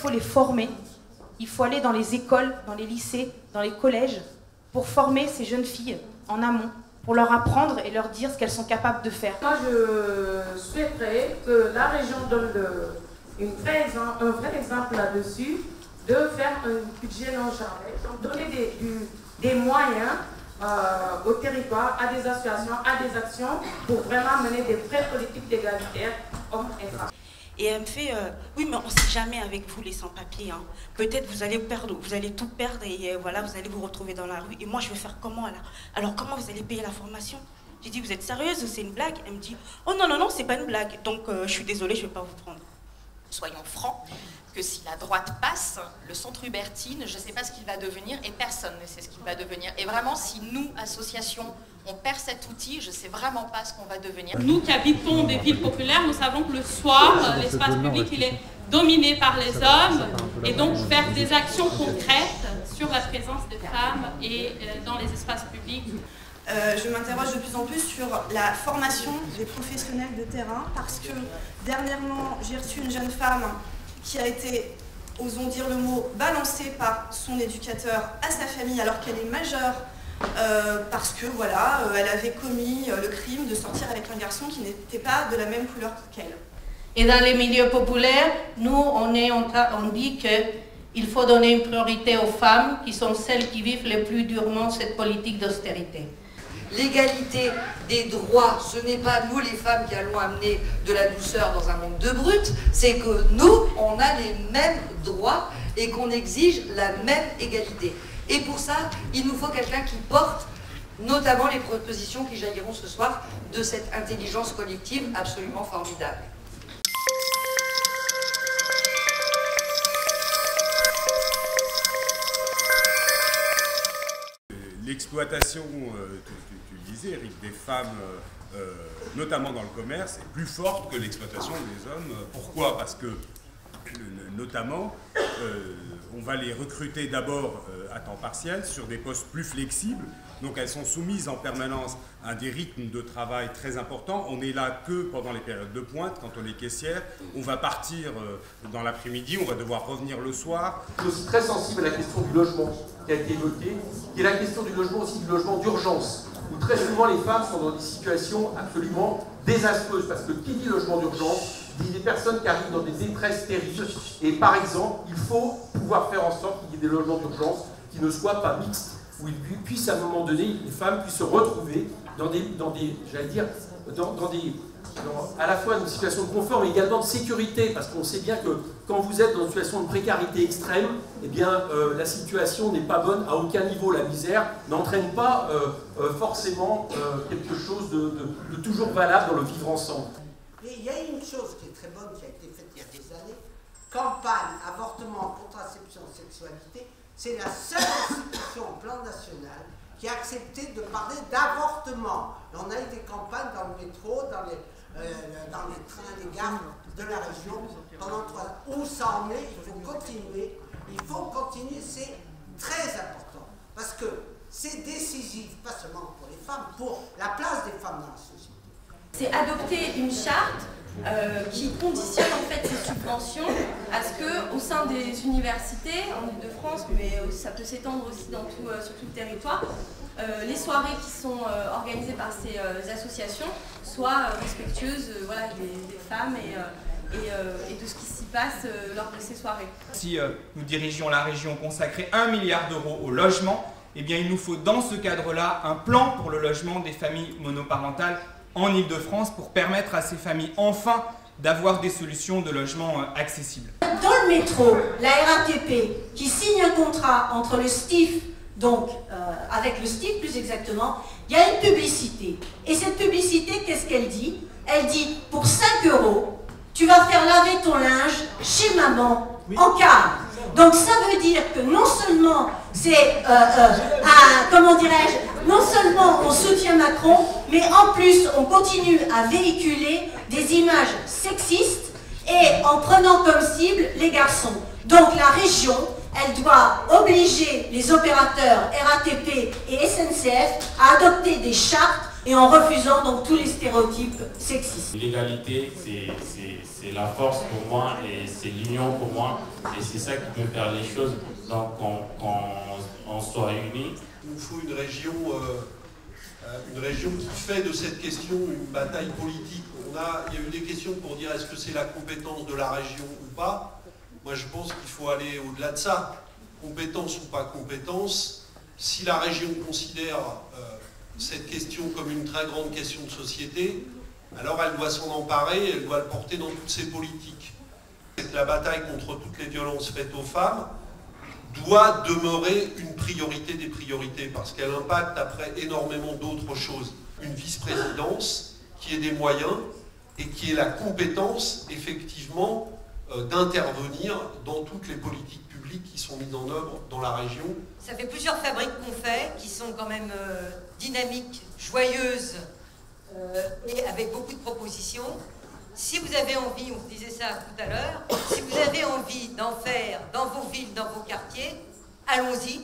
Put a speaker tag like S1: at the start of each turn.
S1: faut les former. Il faut aller dans les écoles, dans les lycées, dans les collèges, pour former ces jeunes filles en amont, pour leur apprendre et leur dire ce qu'elles sont capables de faire.
S2: Moi, je souhaiterais que la région donne un vrai exemple là-dessus, de faire un budget non chargé, donc donner des moyens au territoire, à des associations, à des actions, pour vraiment mener des vraies politiques d'égalitaire hommes et femmes.
S3: Et elle me fait, oui, mais on ne sait jamais avec vous les sans-papiers. Hein. Peut-être vous allez perdre, vous allez tout perdre et voilà, vous allez vous retrouver dans la rue. Et moi, je vais faire comment là? Alors, comment vous allez payer la formation? J'ai dit, vous êtes sérieuse? C'est une blague? Elle me dit, oh non, non, non, c'est pas une blague. Donc, je suis désolée, je ne vais pas vous prendre.
S4: Soyons francs, que si la droite passe, le centre Hubertine, je ne sais pas ce qu'il va devenir et personne ne sait ce qu'il va devenir. Et vraiment, si nous, associations, on perd cet outil, je ne sais vraiment pas ce qu'on va devenir.
S5: Nous qui habitons des villes populaires, nous savons que le soir, l'espace public, il est dominé par les hommes. Et donc, faire des actions concrètes sur la présence des femmes et dans les espaces publics.
S6: Je m'interroge de plus en plus sur la formation des professionnels de terrain parce que dernièrement j'ai reçu une jeune femme qui a été, osons dire le mot, balancée par son éducateur à sa famille alors qu'elle est majeure parce que voilà, elle avait commis le crime de sortir avec un garçon qui n'était pas de la même couleur qu'elle.
S7: Et dans les milieux populaires, nous on dit qu'il faut donner une priorité aux femmes qui sont celles qui vivent le plus durement cette politique d'austérité.
S8: L'égalité des droits, ce n'est pas nous les femmes qui allons amener de la douceur dans un monde de brutes, c'est que nous, on a les mêmes droits et qu'on exige la même égalité. Et pour ça, il nous faut quelqu'un qui porte notamment les propositions qui jailliront ce soir de cette intelligence collective absolument formidable.
S9: L'exploitation, tu disais, Eric, des femmes, notamment dans le commerce, est plus forte que l'exploitation des hommes. Pourquoi? Parce que, notamment, on va les recruter d'abord à temps partiel sur des postes plus flexibles. Donc elles sont soumises en permanence à des rythmes de travail très importants. On n'est là que pendant les périodes de pointe, quand on est caissière. On va partir dans l'après-midi, on va devoir revenir le soir.
S10: Je suis aussi très sensible à la question du logement qui a été évoquée, qui est la question du logement aussi, du logement d'urgence, où très souvent les femmes sont dans des situations absolument désastreuses, parce que qui dit logement d'urgence dit des personnes qui arrivent dans des détresses terribles, et par exemple, il faut pouvoir faire en sorte qu'il y ait des logements d'urgence qui ne soient pas mixtes, où ils puissent à un moment donné, les femmes puissent se retrouver à la fois une situation de confort, mais également de sécurité, parce qu'on sait bien que quand vous êtes dans une situation de précarité extrême, eh bien, la situation n'est pas bonne à aucun niveau. La misère n'entraîne pas forcément quelque chose de toujours valable dans le vivre ensemble.
S11: Et il y a une chose qui est très bonne, qui a été faite il y a des années, campagne, avortement, contraception, sexualité, c'est la seule institution au plan national qui a accepté de parler d'avortement. On a eu des campagnes dans le métro, dans les trains, les gares de la région, pendant 3 ans. Où ça en est, il faut continuer, c'est très important. Parce que c'est décisif, pas seulement pour les femmes, pour la place des femmes dans la société.
S12: C'est adopter une charte qui conditionne en fait ces subventions à ce que, au sein des universités en Ile-de-France, mais ça peut s'étendre aussi sur tout le territoire, les soirées qui sont organisées par ces associations soient respectueuses voilà, des femmes et de ce qui s'y passe lors de ces soirées.
S13: Si nous dirigions la région consacrer 1 milliard d'euros au logement, eh bien il nous faut dans ce cadre-là un plan pour le logement des familles monoparentales en Ile-de-France pour permettre à ces familles enfin d'avoir des solutions de logement accessibles.
S14: Dans le métro, la RATP qui signe un contrat entre le STIF, donc avec le STIF plus exactement, il y a une publicité. Et cette publicité, qu'est-ce qu'elle dit? Elle dit, pour 5 €, tu vas faire laver ton linge chez maman en cave. Donc ça veut dire que non seulement c'est comment dirais-je, non seulement on soutient Macron, mais en plus on continue à véhiculer des images sexistes et en prenant comme cible les garçons. Donc la région, elle doit obliger les opérateurs RATP et SNCF à adopter des chartes et en refusant donc tous les stéréotypes sexistes.
S15: L'égalité, c'est la force pour moi et c'est l'union pour moi et c'est ça qui peut faire les choses. Donc qu'on soit réunis.
S16: Il nous faut une région qui fait de cette question une bataille politique. Il y a eu des questions pour dire est-ce que c'est la compétence de la région ou pas. Moi je pense qu'il faut aller au-delà de ça. Compétence ou pas compétence, si la région considère cette question comme une très grande question de société, alors elle doit s'en emparer, elle doit le porter dans toutes ses politiques. La bataille contre toutes les violences faites aux femmes doit demeurer une priorité des priorités parce qu'elle impacte après énormément d'autres choses. Une vice-présidence qui ait des moyens et qui ait la compétence effectivement d'intervenir dans toutes les politiques publiques qui sont mises en œuvre dans la région.
S8: Ça fait plusieurs fabriques qu'on fait qui sont quand même dynamiques, joyeuses et avec beaucoup de propositions. Si vous avez envie, on disait ça tout à l'heure, si vous avez envie d'en faire dans vos villes, dans vos quartiers, allons-y.